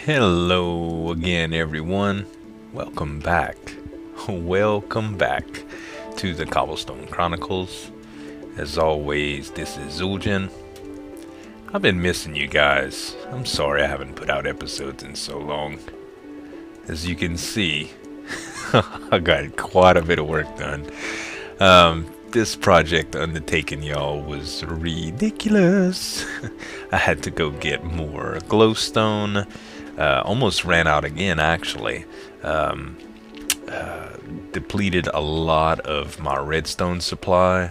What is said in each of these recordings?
Hello again, everyone. Welcome back. Welcome back to the Cobblestone Chronicles. As always, this is Zueljin. I've been missing you guys. I'm sorry I haven't put out episodes in so long. As you can see, I got quite a bit of work done. This project undertaken, y'all, was ridiculous. I had to go get more glowstone. Almost ran out again, actually. Depleted a lot of my redstone supply,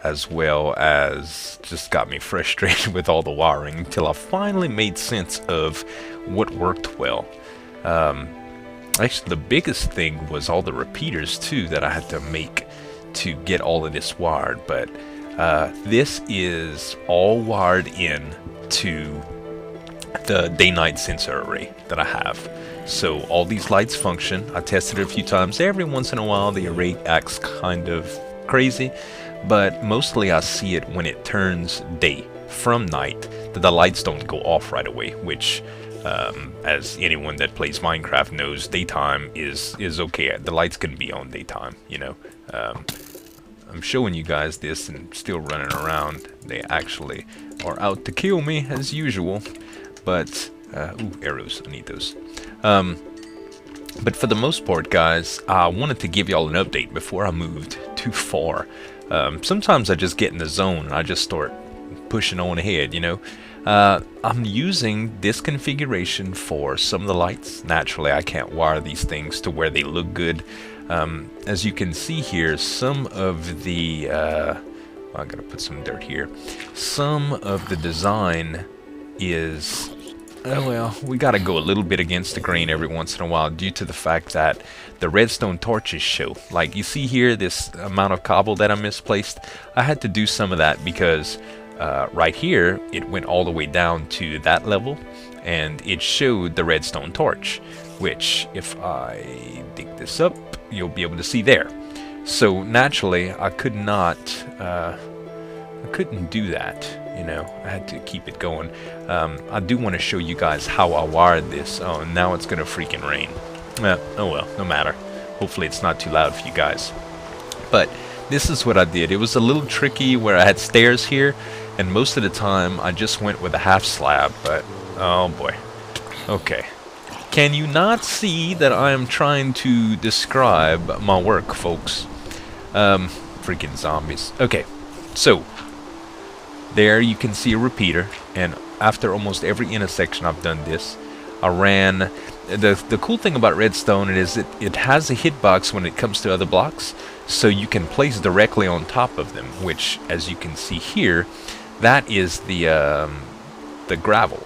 as well as just got me frustrated with all the wiring until I finally made sense of what worked well. Actually, the biggest thing was all the repeaters, too, that I had to make to get all of this wired. But this is all wired in to the day-night sensor array that I have. So all these lights function. I tested it a few times. Every once in a while the array acts kind of crazy, but mostly I see it when it turns day from night, that the lights don't go off right away, which as anyone that plays Minecraft knows, daytime is okay. The lights can be on daytime, you know. I'm showing you guys this and still running around. They actually are out to kill me as usual. But, ooh, arrows, I need those. But for the most part, guys, I wanted to give y'all an update before I moved too far. Sometimes I just get in the zone and I just start pushing on ahead, you know. I'm using this configuration for some of the lights. Naturally, I can't wire these things to where they look good. As you can see here, some of the... I gotta put some dirt here. Some of the design is... well, we gotta go a little bit against the grain every once in a while due to the fact that the redstone torches show. Like you see here, this amount of cobble that I misplaced, I had to do some of that because right here, it went all the way down to that level and it showed the redstone torch, which if I dig this up, you'll be able to see there. So naturally, I could not, I couldn't do that. You know, I had to keep it going. I do want to show you guys how I wired this. Oh, and now it's gonna freaking rain. Oh well, no matter. Hopefully it's not too loud for you guys. But this is what I did. It was a little tricky where I had stairs here, and most of the time I just went with a half slab, but oh boy. Okay. Can you not see that I am trying to describe my work, folks? Freaking zombies. Okay, so there you can see a repeater, and after almost every intersection I've done this, I ran... The cool thing about redstone is it has a hitbox when it comes to other blocks, so you can place directly on top of them, which, as you can see here, that is the gravel.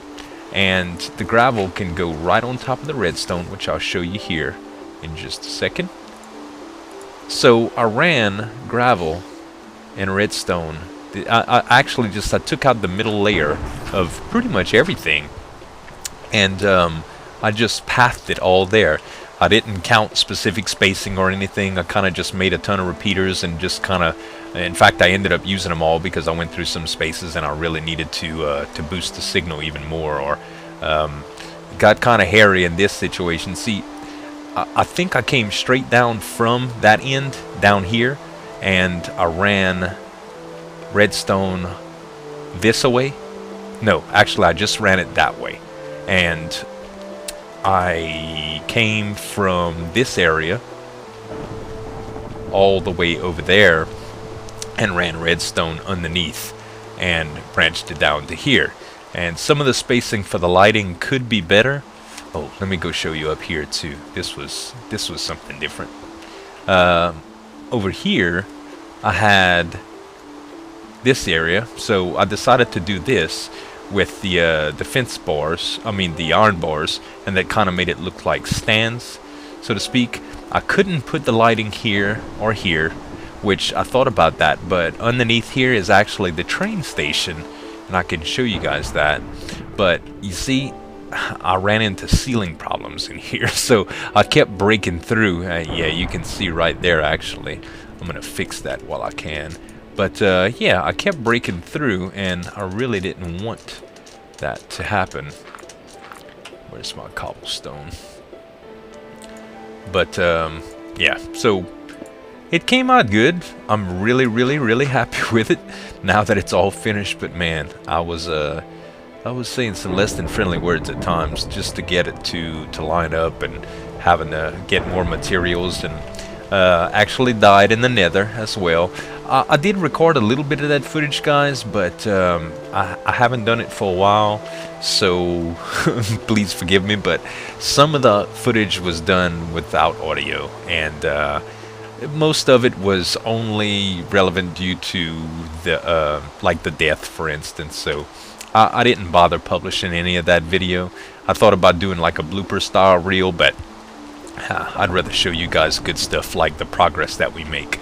And the gravel can go right on top of the redstone, which I'll show you here in just a second. So I ran gravel and redstone. I took out the middle layer of pretty much everything, and I just pathed it all there. I didn't count specific spacing or anything. I kind of just made a ton of repeaters and just kind of, in fact, I ended up using them all because I went through some spaces and I really needed to boost the signal even more, or got kind of hairy in this situation. See, I think I came straight down from that end down here, and I ran redstone this away. No, actually I just ran it that way, and I came from this area all the way over there and ran redstone underneath and branched it down to here. And some of the spacing for the lighting could be better. Oh, let me go show you up here too. This was something different. Over here I had this area, so I decided to do this with the fence bars, the iron bars, and that kind of made it look like stands, so to speak. I couldn't put the lighting here or here, which I thought about that, but underneath here is actually the train station, and I can show you guys that. But you see, I ran into ceiling problems in here, so I kept breaking through. Yeah, you can see right there actually. I'm gonna fix that while I can. But yeah, I kept breaking through, and I really didn't want that to happen. Where's my cobblestone? But yeah, so it came out good. I'm really happy with it now that it's all finished. But man, I was saying some less than friendly words at times just to get it to line up, and having to get more materials, and actually died in the nether as well. I did record a little bit of that footage, guys, but I haven't done it for a while, so please forgive me. But some of the footage was done without audio, and most of it was only relevant due to the like the death, for instance. So I didn't bother publishing any of that video. I thought about doing like a blooper style reel, but I'd rather show you guys good stuff like the progress that we make.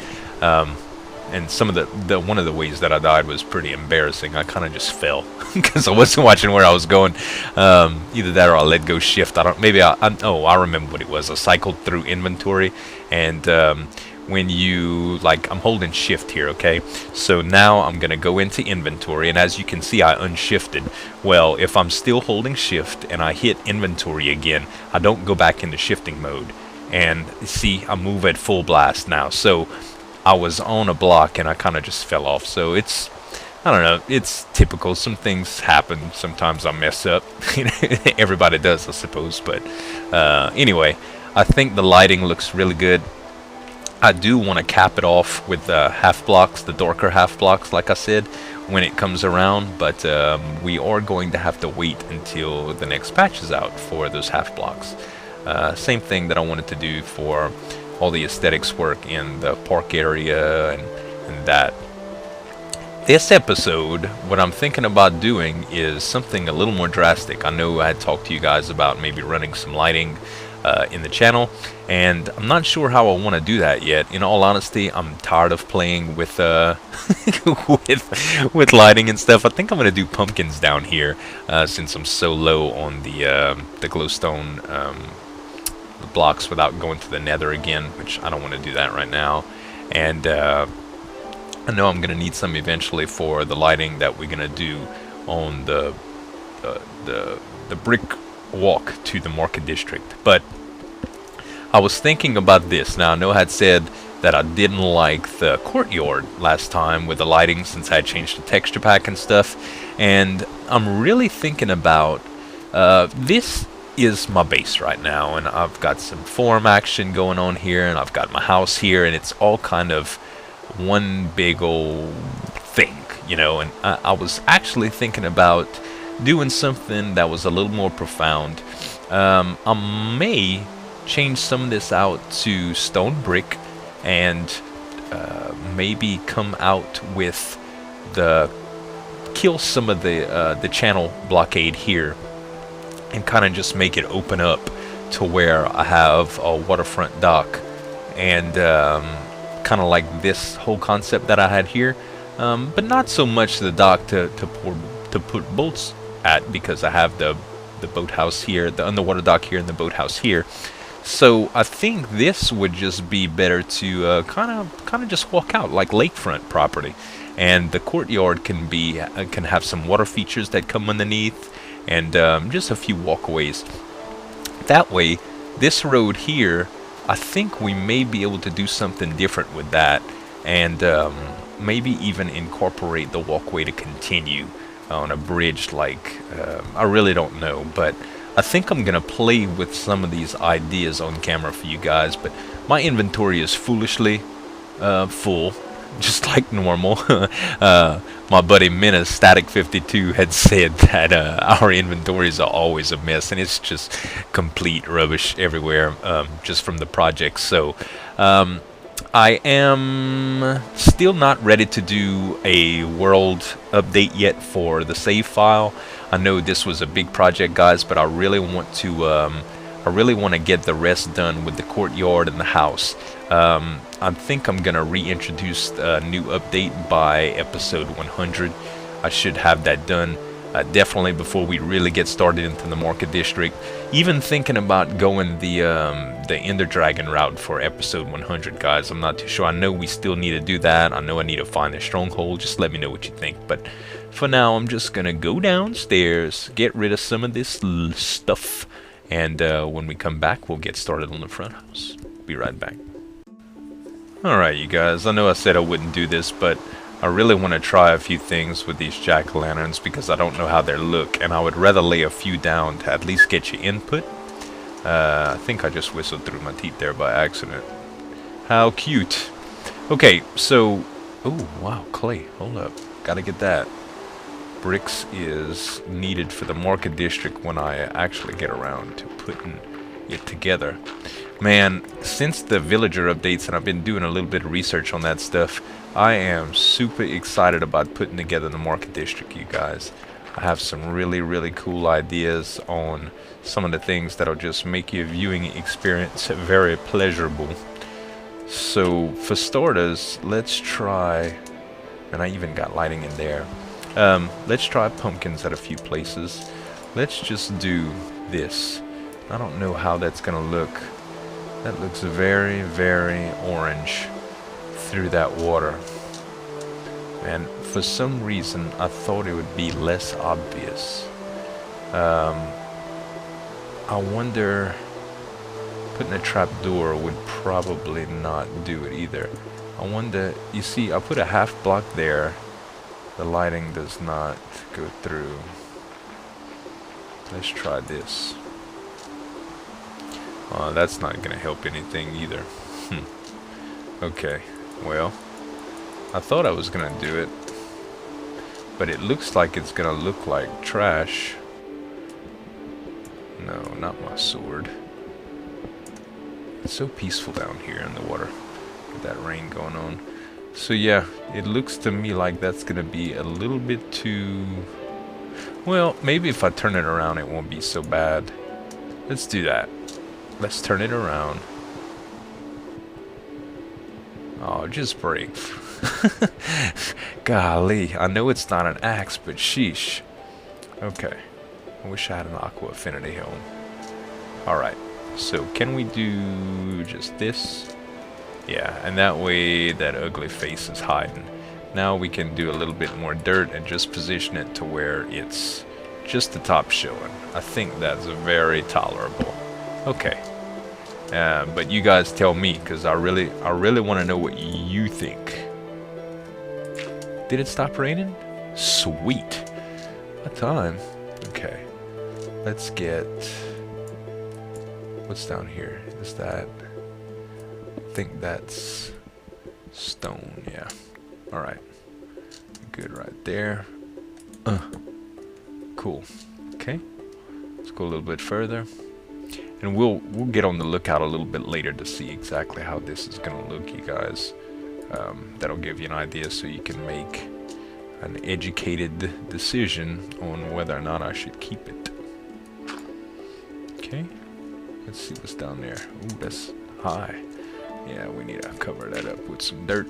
And some of the one of the ways that I died was pretty embarrassing. I kind of just fell because I wasn't watching where I was going. Either that or I let go shift. I remember what it was. I cycled through inventory, and when you, like, I'm holding shift here, okay? So now I'm gonna go into inventory, and as you can see, I unshifted. Well, if I'm still holding shift and I hit inventory again, I don't go back into shifting mode. And see, I move at full blast now. So I was on a block and I kind of just fell off. So it's, I don't know, it's typical. Some things happen. Sometimes I mess up. Everybody does, I suppose. But anyway, I think the lighting looks really good. I do want to cap it off with half blocks, the darker half blocks, like I said, when it comes around. But we are going to have to wait until the next patch is out for those half blocks. Same thing that I wanted to do for all the aesthetics work in the park area and that. This episode, what I'm thinking about doing is something a little more drastic. I know I had talked to you guys about maybe running some lighting in the channel, and I'm not sure how I want to do that yet. In all honesty, I'm tired of playing with with lighting and stuff. I think I'm gonna do pumpkins down here since I'm so low on the glowstone blocks without going to the nether again, which I don't want to do that right now. And I know I'm gonna need some eventually for the lighting that we're gonna do on the brick walk to the market district. But I was thinking about this. Now, I know I had said that I didn't like the courtyard last time with the lighting since I had changed the texture pack and stuff, and I'm really thinking about this is my base right now, and I've got some farm action going on here, and I've got my house here, and it's all kind of one big old thing, you know. And I was actually thinking about doing something that was a little more profound. I may change some of this out to stone brick, and maybe come out with kill some of the channel blockade here, and kind of just make it open up to where I have a waterfront dock, and kind of like this whole concept that I had here, but not so much the dock to put boats at, because I have the boathouse here, the underwater dock here, and the boathouse here. So I think this would just be better to kind of just walk out like lakefront property, and the courtyard can have some water features that come underneath, and just a few walkways. That way, this road here, I think we may be able to do something different with that, and maybe even incorporate the walkway to continue on a bridge. Like, I really don't know, but I think I'm gonna play with some of these ideas on camera for you guys. But my inventory is foolishly full, just like normal. My buddy Menace Static 52 had said that our inventories are always a mess, and it's just complete rubbish everywhere, just from the project. So I am still not ready to do a world update yet for the save file. I know this was a big project, guys, but I really want to get the rest done with the courtyard and the house. I think I'm gonna reintroduce a new update by episode 100. I should have that done definitely before we really get started into the market district. Even thinking about going the Ender Dragon route for episode 100, guys. I'm not too sure. I know we still need to do that. I know I need to find a stronghold. Just let me know what you think. But for now, I'm just gonna go downstairs, get rid of some of this stuff, And when we come back, we'll get started on the front house. Be right back. Alright, you guys, I know I said I wouldn't do this, but I really want to try a few things with these jack-o'-lanterns because I don't know how they look, and I would rather lay a few down to at least get your input. I think I just whistled through my teeth there by accident. How cute. Okay, so... Oh, wow, clay. Hold up. Gotta get that. Bricks is needed for the market district when I actually get around to putting it together. Man, since the villager updates, and I've been doing a little bit of research on that stuff, I am super excited about putting together the market district, you guys. I have some really cool ideas on some of the things that'll just make your viewing experience very pleasurable. So, for starters, let's try... And I even got lighting in there. Let's try pumpkins at a few places. Let's just do this. I don't know how that's gonna look. That looks very orange through that water. And for some reason, I thought it would be less obvious. I wonder... Putting a trapdoor would probably not do it either. I wonder... You see, I put a half block there. The lighting does not go through. Let's try this. That's not going to help anything either. Okay, well, I thought I was going to do it, but it looks like it's going to look like trash. No, not my sword. It's so peaceful down here in the water with that rain going on. So yeah, it looks to me like that's going to be a little bit too... Well, maybe if I turn it around it won't be so bad. Let's do that. Let's turn it around. Oh, just break. Golly, I know it's not an axe, but sheesh. Okay. I wish I had an aqua affinity helm. Alright, so can we do just this? Yeah, and that way that ugly face is hiding. Now we can do a little bit more dirt and just position it to where it's just the top showing. I think that's very tolerable. Okay. But you guys tell me, because I really want to know what you think. Did it stop raining? Sweet. What time? Okay. Let's get... What's down here? Is that... I think that's stone, yeah. Alright. Good right there. Cool. Okay. Let's go a little bit further. And we'll get on the lookout a little bit later to see exactly how this is going to look, you guys. That'll give you an idea so you can make an educated decision on whether or not I should keep it. Okay. Let's see what's down there. Ooh, that's high. Yeah, we need to cover that up with some dirt.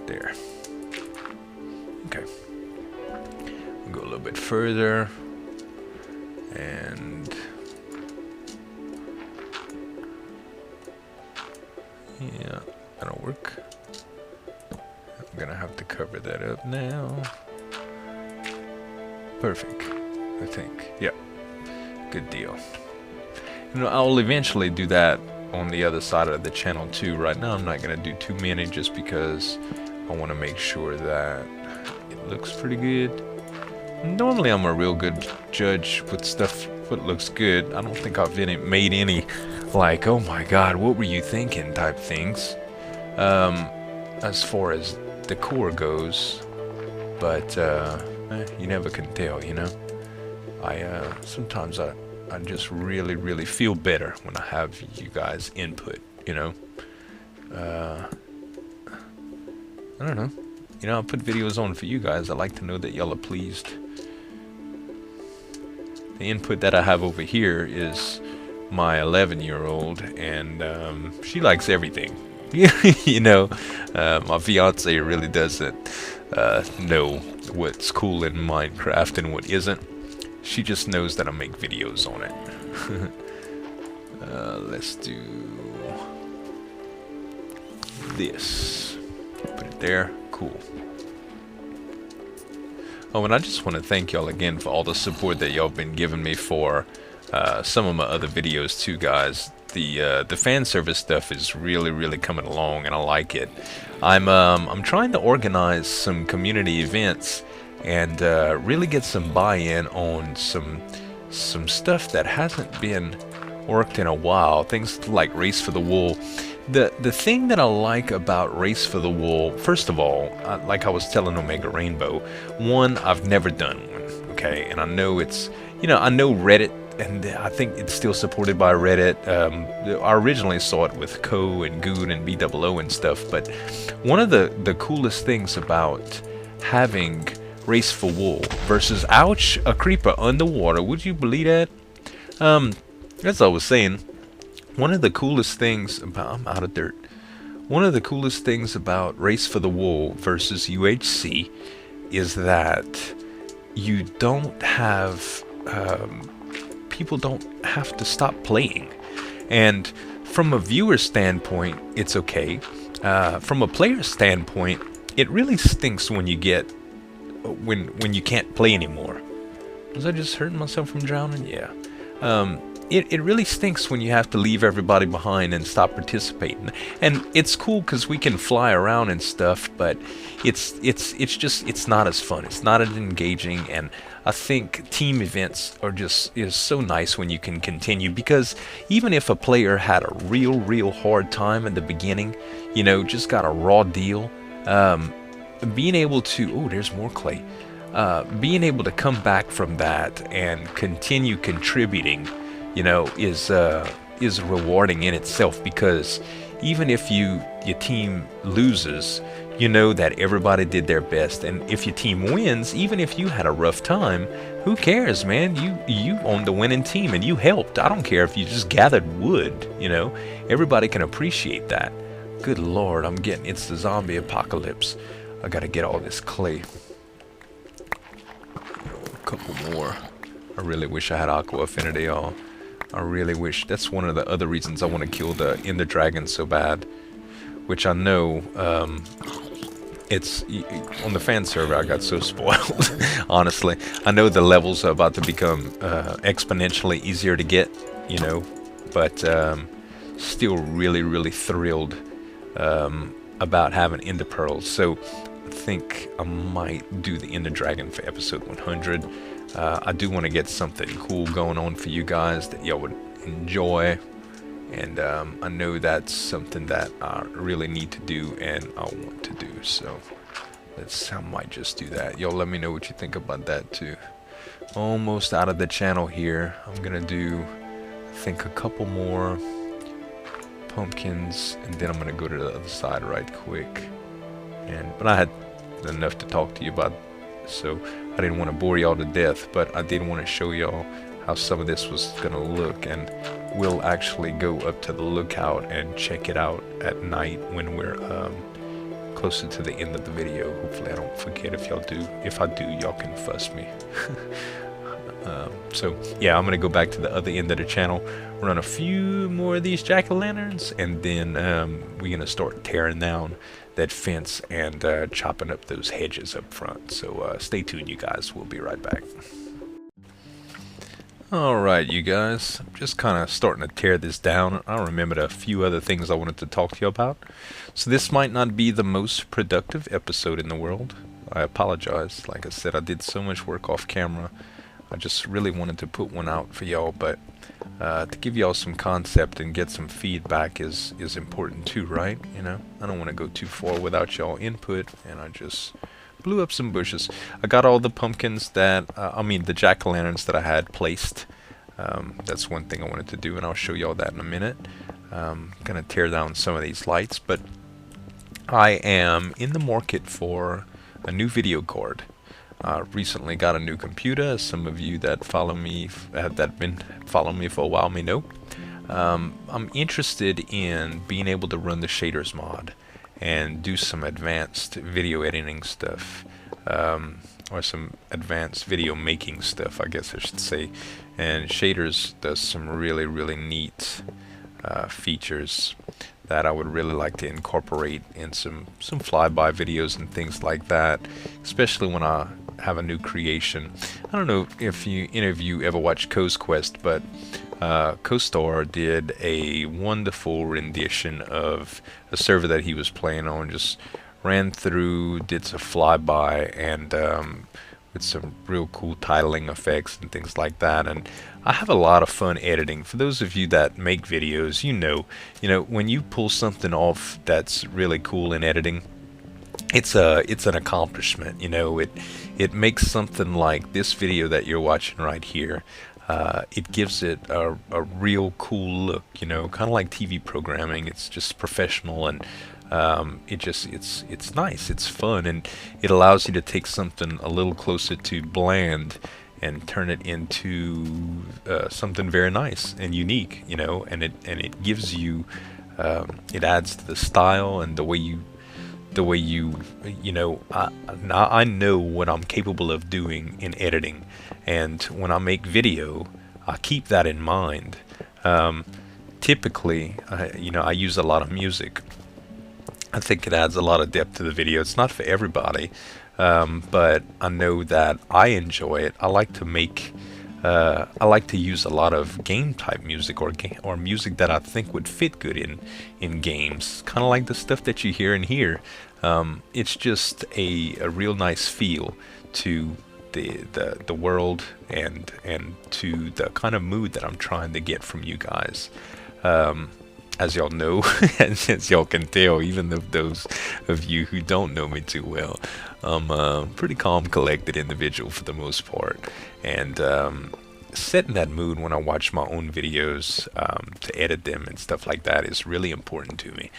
There. Okay. We'll go a little bit further. And... yeah, that'll work. I'm gonna have to cover that up now. Perfect, I think. Yep. Good deal. You know, I'll eventually do that on the other side of the channel too. Right now I'm not gonna do too many just because I want to make sure that it looks pretty good. Normally I'm a real good judge with stuff what looks good. I don't think I've made any like, oh my god, what were you thinking type things as far as decor goes, but you never can tell, you know. Sometimes I just really feel better when I have you guys input, you know. I don't know, you know, I put videos on for you guys. I like to know that y'all are pleased. The input that I have over here is my 11-year-old, and she likes everything. You know, my fiance really doesn't know what's cool in Minecraft and what isn't. She just knows that I make videos on it. Let's do this. Put it there. Cool. Oh, and I just want to thank y'all again for all the support that y'all been giving me for some of my other videos too, guys. The fan service stuff is really coming along, and I like it. I'm trying to organize some community events and really get some buy-in on some stuff that hasn't been worked in a while. Things like Race for the Wool. The thing that I like about Race for the Wool, first of all, like I was telling Omega Rainbow, one, I've never done one, okay? And I know it's, you know, I know Reddit, and I think it's still supported by Reddit. I originally saw it with Co and Good and BOO and stuff, but one of the coolest things about having Race for Wool versus, ouch, a creeper underwater, would you believe that? As I was saying, one of the coolest things about, I'm out of dirt. One of the coolest things about Race for the Wool versus UHC is that you don't have, people don't have to stop playing. And from a viewer standpoint, it's okay. From a player standpoint, it really stinks when you get, when you can't play anymore. Was I just hurting myself from drowning? Yeah. It really stinks when you have to leave everybody behind and stop participating. And it's cool because we can fly around and stuff, but it's just, it's not as fun. It's not as engaging, and I think team events are just, is so nice when you can continue, because even if a player had a real hard time in the beginning, you know, just got a raw deal, being able to, oh, there's more clay. Being able to come back from that and continue contributing, you know, is rewarding in itself, because even if your team loses, you know that everybody did their best, and if your team wins, even if you had a rough time, who cares, man? You owned the winning team and you helped. I don't care if you just gathered wood, you know. Everybody can appreciate that. Good Lord, it's the zombie apocalypse. I gotta get all this clay. A couple more. I really wish I had aqua affinity, y'all. I really wish. That's one of the other reasons I want to kill the Ender Dragon so bad. Which I know, it's on the fan server. I got so spoiled. Honestly, I know the levels are about to become exponentially easier to get, you know, but still really thrilled about having Ender Pearls. So I think I might do the Ender Dragon for episode 100. I do want to get something cool going on for you guys that y'all would enjoy, and I know that's something that I really need to do and I want to do, so I might just do that. Y'all let me know what you think about that too. Almost out of the channel here. I'm gonna do, I think, a couple more pumpkins, and then I'm gonna go to the other side right quick. But I had enough to talk to you about, so I didn't want to bore y'all to death, but I did want to show y'all how some of this was gonna look, and we'll actually go up to the lookout and check it out at night when we're closer to the end of the video. Hopefully I don't forget. If y'all do, if I do, y'all can fuss me. So yeah, I'm gonna go back to the other end of the channel, run a few more of these jack-o'-lanterns, and then we're gonna start tearing down that fence and chopping up those hedges up front. So stay tuned, you guys. We'll be right back. Alright, you guys, I'm just kind of starting to tear this down. I remembered a few other things I wanted to talk to you about. So this might not be the most productive episode in the world. I apologize. Like I said, I did so much work off camera. I just really wanted to put one out for y'all, but to give y'all some concept and get some feedback is important too, right? You know, I don't want to go too far without y'all input, and I just blew up some bushes. I got all the pumpkins that, the jack-o'-lanterns that I had placed. That's one thing I wanted to do, and I'll show y'all that in a minute. Gonna tear down some of these lights, but I am in the market for a new video card. Recently got a new computer. Some of you that follow me, that been following me for a while may know. I'm interested in being able to run the shaders mod and do some advanced video editing stuff, or some advanced video making stuff, I guess I should say. And shaders does some really neat features that I would really like to incorporate in some flyby videos and things like that, especially when I have a new creation. I don't know if any of you ever watched Coast Quest, but CoStar did a wonderful rendition of a server that he was playing on. Just ran through, did some flyby, and with some real cool titling effects and things like that. And I have a lot of fun editing. For those of you that make videos, you know when you pull something off that's really cool in editing, it's an accomplishment. It makes something like this video that you're watching right here. It gives it a real cool look, kind of like TV programming. It's just professional, and it's nice, it's fun, and it allows you to take something a little closer to bland and turn it into something very nice and unique, and it gives you it adds to the style and the way you I know what I'm capable of doing in editing, and when I make video, I keep that in mind. Typically, I use a lot of music. I think it adds a lot of depth to the video. It's not for everybody, but I know that I enjoy it. I like to use a lot of game type music, or music that I think would fit good in games, kind of like the stuff that you hear in here. It's just a real nice feel to the world and to the kind of mood that I'm trying to get from you guys. As y'all know, and since y'all can tell, even those of you who don't know me too well, I'm a pretty calm, collected individual for the most part, and setting that mood when I watch my own videos, to edit them and stuff like that, is really important to me,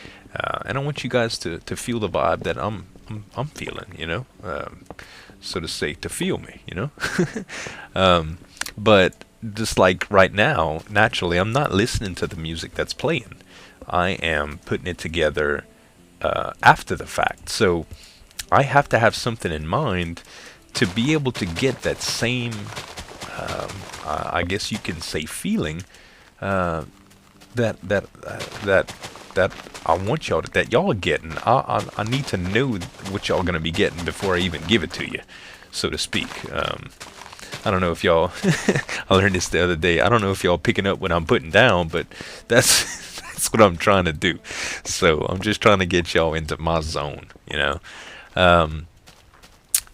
and I want you guys to feel the vibe that I'm feeling, so to say, to feel me, but just like right now, naturally, I'm not listening to the music that's playing. I am putting it together after the fact. So I have to have something in mind to be able to get that same, I guess you can say, feeling that I want y'all that y'all are getting. I need to know what y'all gonna be getting before I even give it to you, so to speak. I don't know if y'all, I learned this the other day, I don't know if y'all picking up what I'm putting down, but that's what I'm trying to do. So I'm just trying to get y'all into my zone,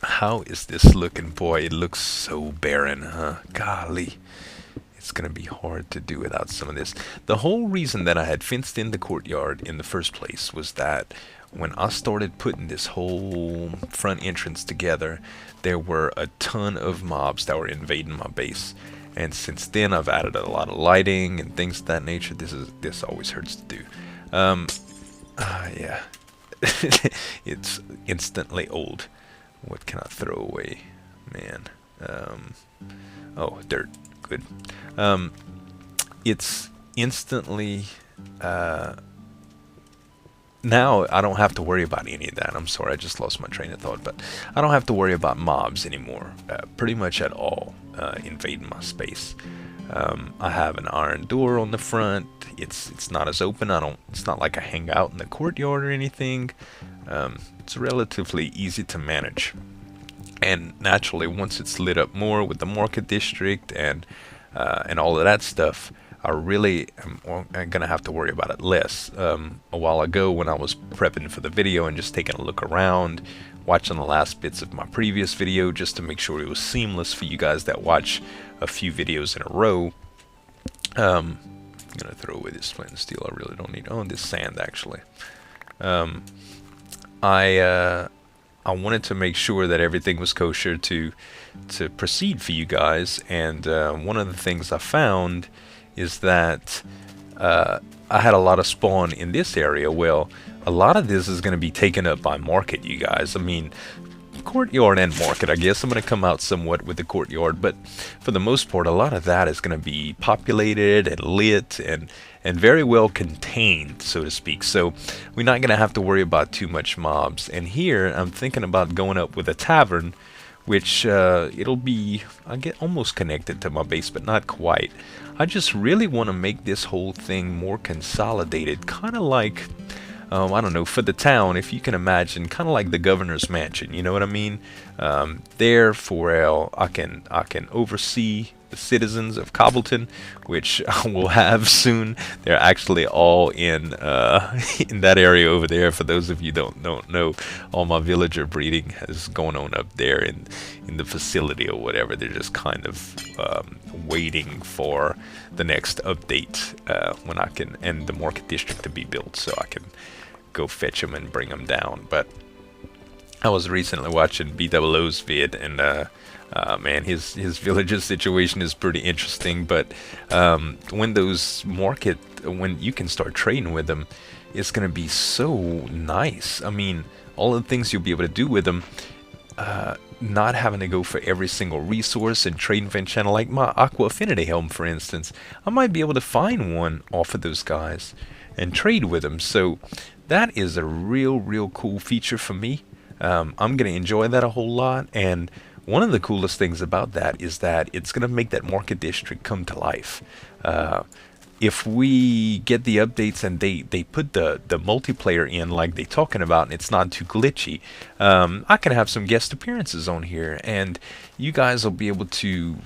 How is this looking, boy? It looks so barren, huh? Golly. It's going to be hard to do without some of this. The whole reason that I had fenced in the courtyard in the first place was that when I started putting this whole front entrance together, there were a ton of mobs that were invading my base. And since then, I've added a lot of lighting and things of that nature. This always hurts to do. Yeah. It's instantly old. What can I throw away? Man. Oh, dirt. Good. It's instantly... now I don't have to worry about any of that. I'm sorry, I just lost my train of thought, but I don't have to worry about mobs anymore, pretty much at all, invading my space. I have an iron door on the front. It's not as open. It's not like I hang out in the courtyard or anything. It's relatively easy to manage, and naturally, once it's lit up more with the market district and all of that stuff, I really am gonna have to worry about it less. A while ago, when I was prepping for the video and just taking a look around, watching the last bits of my previous video just to make sure it was seamless for you guys that watch a few videos in a row. I'm gonna throw away this flint and steel. I really don't need. Oh, this sand actually. I wanted to make sure that everything was kosher to proceed for you guys, and one of the things I found is that I had a lot of spawn in this area. Well, a lot of this is going to be taken up by market, you guys. I mean, courtyard and market, I guess. I'm going to come out somewhat with the courtyard, but for the most part, a lot of that is going to be populated and lit and very well contained, so to speak. So we're not going to have to worry about too much mobs. And here, I'm thinking about going up with a tavern, which it'll be, I get almost connected to my base, but not quite. I just really want to make this whole thing more consolidated, kind of like I don't know, for the town, if you can imagine, kind of like the governor's mansion, you know what I mean? There, for I can oversee the citizens of Cobbleton, which I will have soon. They're actually all in in that area over there. For those of you don't know, all my villager breeding is going on up there in the facility or whatever. They're just kind of waiting for the next update when I can, and the market district to be built, so I can go fetch them and bring them down. But I was recently watching BOO's vid, and man, his village's situation is pretty interesting. But when when you can start trading with them, it's gonna be so nice. I mean, all the things you'll be able to do with them, not having to go for every single resource and trading vent channel. Like my Aqua Affinity Helm, for instance, I might be able to find one off of those guys and trade with them. So that is a real cool feature for me. I'm gonna enjoy that a whole lot, and one of the coolest things about that is that it's gonna make that market district come to life. If we get the updates and they put the multiplayer in like they talking about, and it's not too glitchy, I can have some guest appearances on here, and you guys will be able to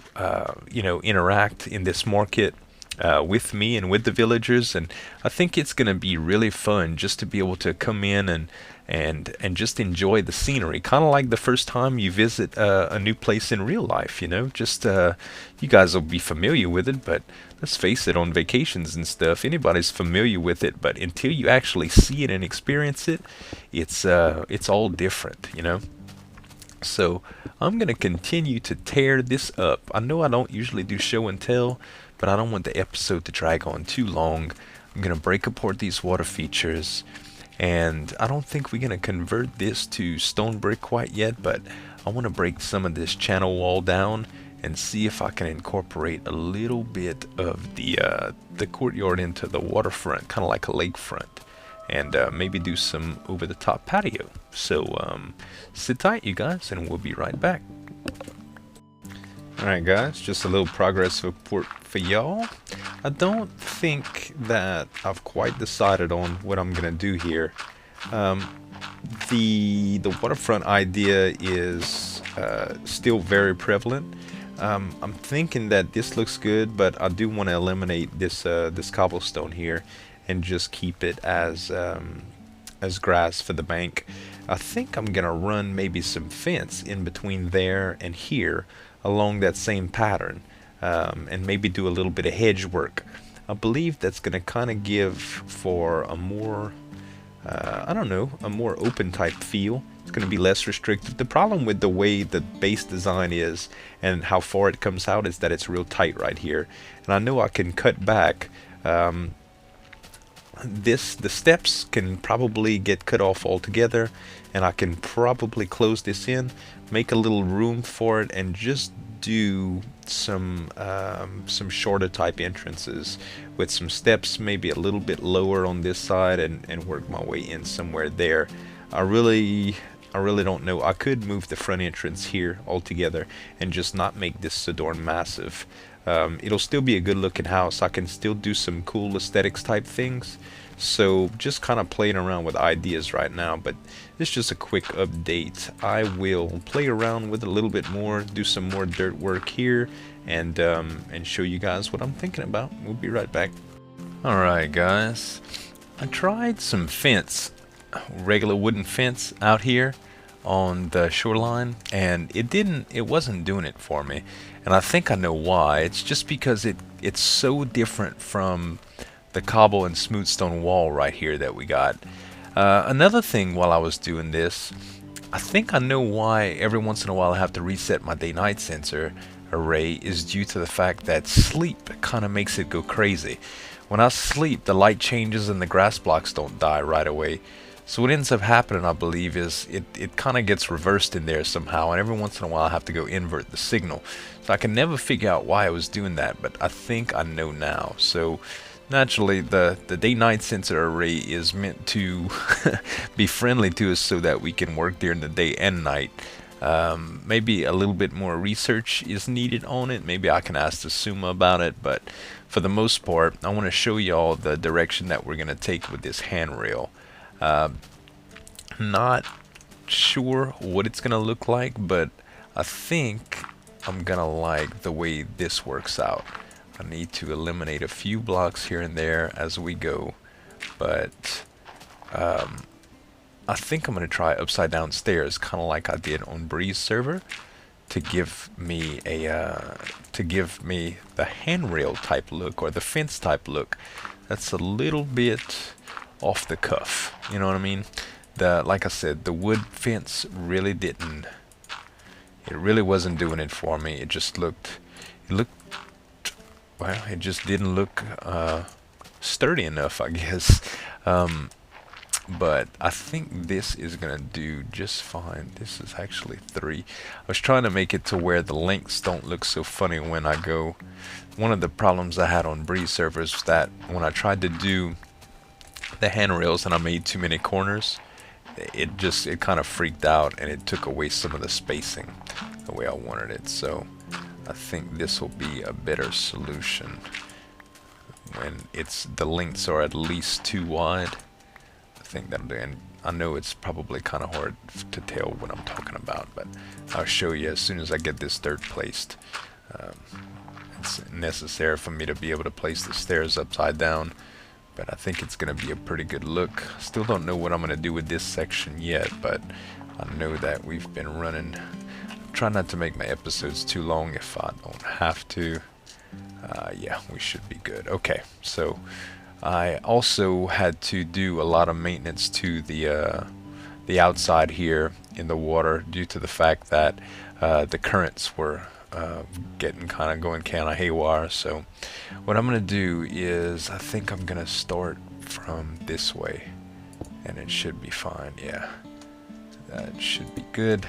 you know, interact in this market with me and with the villagers. And I think it's gonna be really fun just to be able to come in and just enjoy the scenery, kind of like the first time you visit a new place in real life, you know. Just you guys will be familiar with it, but let's face it, on vacations and stuff, anybody's familiar with it, but until you actually see it and experience it, it's all different, you know. So I'm gonna continue to tear this up. I know I don't usually do show and tell, but I don't want the episode to drag on too long. I'm gonna break apart these water features, and I don't think we're gonna convert this to stone brick quite yet, but I want to break some of this channel wall down and see if I can incorporate a little bit of the courtyard into the waterfront, kind of like a lakefront, and maybe do some over the top patio. So sit tight, you guys, and we'll be right back. Alright guys, just a little progress report for y'all. I don't think that I've quite decided on what I'm gonna do here. The waterfront idea is still very prevalent. I'm thinking that this looks good, but I do want to eliminate this this cobblestone here and just keep it as grass for the bank. I think I'm gonna run maybe some fence in between there and here along that same pattern, and maybe do a little bit of hedge work. I believe that's gonna kind of give for a more I don't know, a more open type feel. It's going to be less restrictive. The problem with the way the base design is and how far it comes out is that it's real tight right here. And I know I can cut back. The steps can probably get cut off altogether, and I can probably close this in, make a little room for it, and just do some shorter type entrances with some steps maybe a little bit lower on this side, and work my way in somewhere there. I really don't know. I could move the front entrance here altogether and just not make this so darn massive. It'll still be a good looking house. I can still do some cool aesthetics type things. So just kind of playing around with ideas right now, but it's just a quick update. I will play around with it a little bit more, do some more dirt work here, and show you guys what I'm thinking about. We'll be right back. Alright guys, I tried some fence, regular wooden fence out here on the shoreline, and it wasn't doing it for me, and I think I know why. It's just because it's so different from the cobble and smooth stone wall right here that we got. Another thing, while I was doing this, I think I know why every once in a while I have to reset my day-night sensor array, is due to the fact that sleep kind of makes it go crazy. When I sleep, the light changes and the grass blocks don't die right away. So what ends up happening, I believe, is it kind of gets reversed in there somehow, and every once in a while I have to go invert the signal. So I can never figure out why I was doing that, but I think I know now. So naturally, the day-night sensor array is meant to be friendly to us so that we can work during the day and night. Maybe a little bit more research is needed on it. Maybe I can ask the Suma about it, but for the most part, I want to show y'all the direction that we're going to take with this handrail. Not sure what it's gonna look like, but I think I'm gonna like the way this works out. I need to eliminate a few blocks here and there as we go, but I think I'm gonna try upside down stairs, kind of like I did on Breeze server, to give me the handrail type look or the fence type look. That's a little bit off the cuff, you know what I mean? Like I said, the wood fence really didn't. It really wasn't doing it for me. It just looked. Well, it just didn't look sturdy enough, I guess. But I think this is gonna do just fine. This is actually 3. I was trying to make it to where the lengths don't look so funny when I go. One of the problems I had on Breeze servers was that when I tried to do the handrails and I made too many corners, it kind of freaked out and it took away some of the spacing the way I wanted it. So I think this will be a better solution when the lengths are at least too wide. I think that'll do. And I know it's probably kind of hard to tell what I'm talking about, but I'll show you as soon as I get this dirt placed. It's necessary for me to be able to place the stairs upside down, but I think it's going to be a pretty good look. Still don't know what I'm going to do with this section yet, but I know that we've been running. Try not to make my episodes too long if I don't have to. Yeah, we should be good. Okay, so I also had to do a lot of maintenance to the outside here in the water due to the fact that the currents were getting going kind of haywire. So what I'm gonna do is I think I'm gonna start from this way and it should be fine. Yeah, that should be good.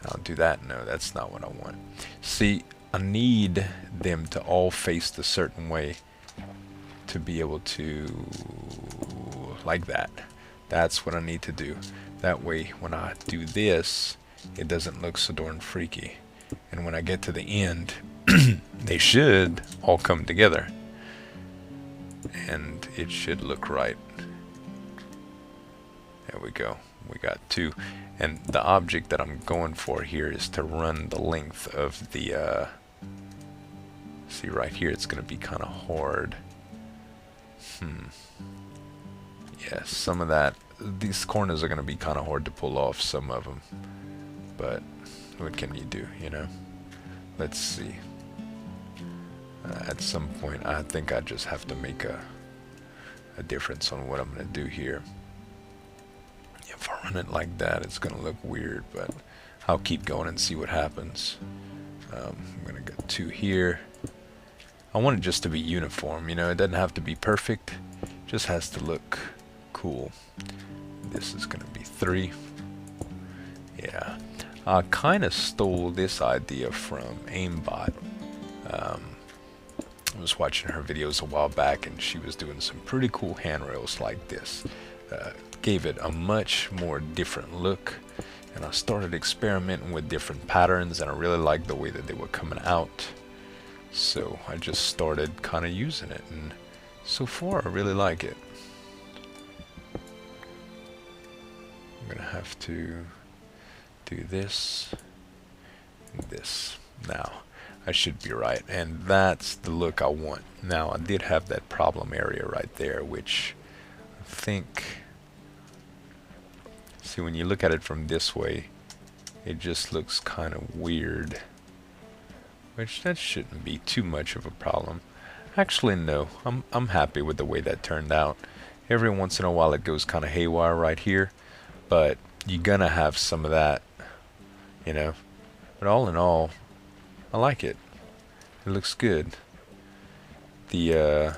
I'll do that. No, that's not what I want. See, I need them to all face a certain way to be able to, like that. That's what I need to do. That way when I do this, it doesn't look so darn freaky. And when I get to the end, they should all come together. And it should look right. There we go. We got 2. And the object that I'm going for here is to run the length of the, see right here, it's going to be kind of hard. Yeah, some of that, these corners are going to be kind of hard to pull off, some of them. But what can you do, you know? Let's see. At some point, I think I just have to make a difference on what I'm going to do here. If I run it like that, it's going to look weird, but I'll keep going and see what happens. I'm going to go 2 here. I want it just to be uniform, you know, it doesn't have to be perfect, it just has to look cool. This is going to be 3. Yeah, I kind of stole this idea from Aimbot. I was watching her videos a while back and she was doing some pretty cool handrails like this. Gave it a much more different look, and I started experimenting with different patterns and I really liked the way that they were coming out. So I just started kind of using it, and so far I really like it. I'm gonna have to do this and this. Now I should be right, and that's the look I want. Now I did have that problem area right there, which I think, see, when you look at it from this way, it just looks kind of weird. Which that shouldn't be too much of a problem. Actually, no. I'm happy with the way that turned out. Every once in a while it goes kind of haywire right here, but you're gonna have some of that, you know. But all in all, I like it. It looks good. Now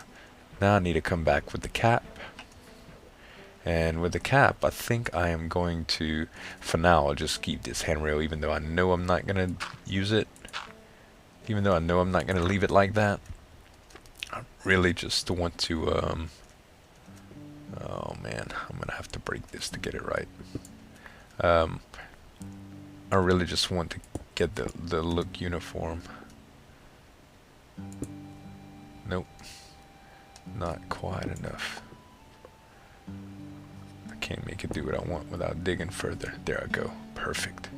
I need to come back with the cap. And with the cap, I think I am going to, for now, I'll just keep this handrail, even though I know I'm not gonna use it. Even though I know I'm not going to leave it like that, I really just want to, oh man, I'm going to have to break this to get it right. I really just want to get the look uniform. Nope, not quite enough. I can't make it do what I want without digging further. There I go. Perfect.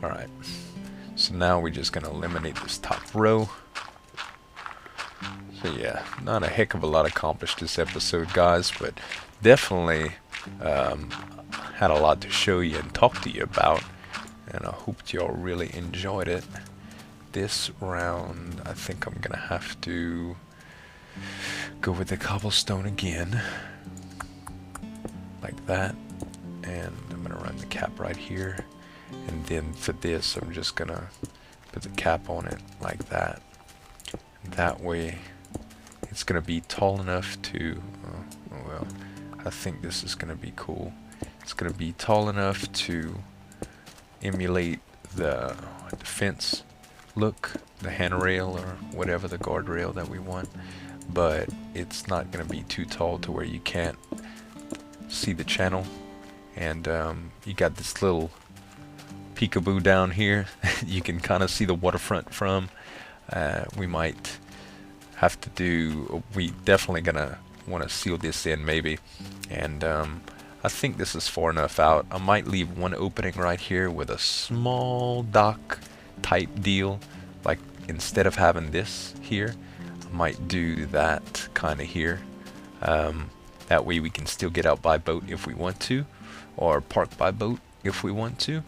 Alright. So now we're just gonna eliminate this top row. So yeah, not a heck of a lot accomplished this episode, guys, but definitely had a lot to show you and talk to you about, and I hope y'all really enjoyed it. This round, I think I'm gonna have to go with the cobblestone again, like that, and I'm gonna run the cap right here, and then for this I'm just gonna put the cap on it like that. That way it's gonna be tall enough to well, I think this is gonna be cool. It's gonna be tall enough to emulate the fence look, the handrail or whatever, the guardrail that we want, but it's not gonna be too tall to where you can't see the channel. And you got this little peekaboo down here you can kind of see the waterfront from. We might have to do, we definitely gonna want to seal this in maybe, and I think this is far enough out. I might leave one opening right here with a small dock type deal, like instead of having this here I might do that kind of here. That way we can still get out by boat if we want to, or park by boat if we want to.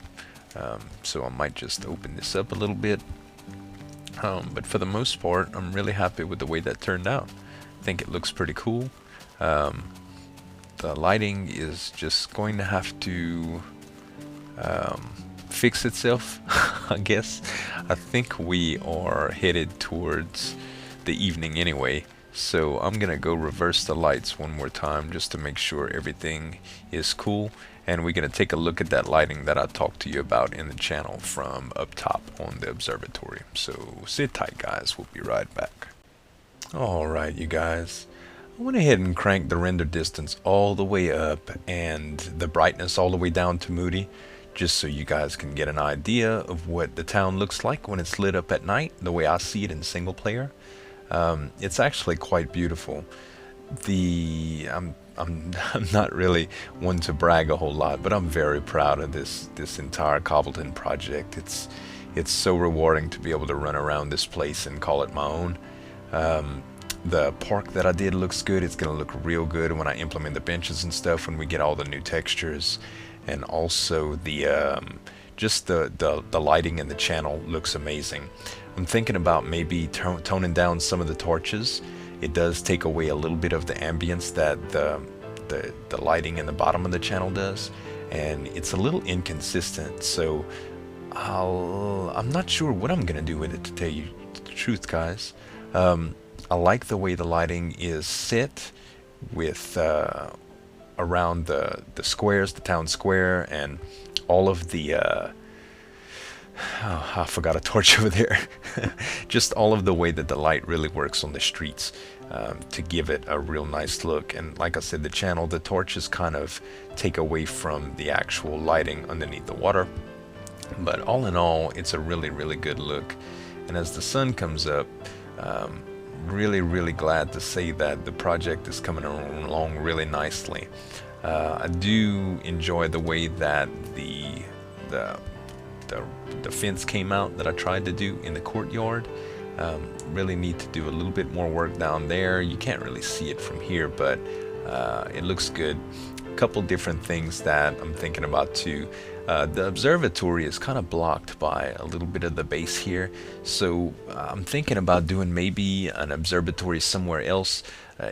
So I might just open this up a little bit, but for the most part I'm really happy with the way that turned out. I think it looks pretty cool. The lighting is just going to have to fix itself, I guess. I think we are headed towards the evening anyway, so I'm gonna go reverse the lights one more time just to make sure everything is cool, and we're gonna take a look at that lighting that I talked to you about in the channel from up top on the observatory. So sit tight, guys, we'll be right back. Alright, you guys, I went ahead and cranked the render distance all the way up and the brightness all the way down to moody, just so you guys can get an idea of what the town looks like when it's lit up at night, the way I see it in single player. It's actually quite beautiful. I'm not really one to brag a whole lot, but I'm very proud of this entire Cobblestone project. It's so rewarding to be able to run around this place and call it my own. The park that I did looks good. It's gonna look real good when I implement the benches and stuff, when we get all the new textures, and also the just the lighting in the channel looks amazing. I'm thinking about maybe toning down some of the torches. It does take away a little bit of the ambience that the lighting in the bottom of the channel does, and it's a little inconsistent, so I'm not sure what I'm gonna do with it, to tell you the truth, guys. I like the way the lighting is set with around the squares, the town square, and all of the oh, I forgot a torch over there. Just all of the way that the light really works on the streets to give it a real nice look. And like I said, the channel, the torches kind of take away from the actual lighting underneath the water, but all in all it's a really good look. And as the sun comes up, really glad to say that the project is coming along really nicely. I do enjoy the way that the fence came out that I tried to do in the courtyard. Really need to do a little bit more work down there. You can't really see it from here, but it looks good. A couple different things that I'm thinking about too. The observatory is kind of blocked by a little bit of the base here, so I'm thinking about doing maybe an observatory somewhere else,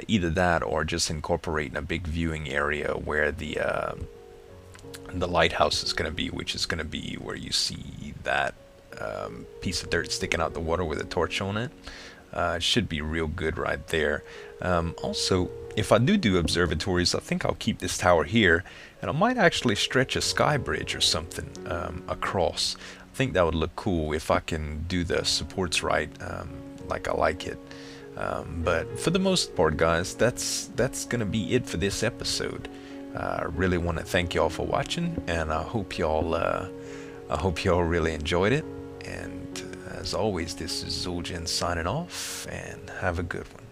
either that or just incorporating a big viewing area where the lighthouse is going to be, which is going to be where you see that piece of dirt sticking out the water with a torch on it. It should be real good right there. Also, if I do observatories, I think I'll keep this tower here, and I might actually stretch a sky bridge or something across. I think that would look cool if I can do the supports right, like I like it. But for the most part, guys, that's gonna be it for this episode. I really want to thank y'all for watching, and I hope y'all really enjoyed it. And as always, this is Zueljin signing off, and have a good one.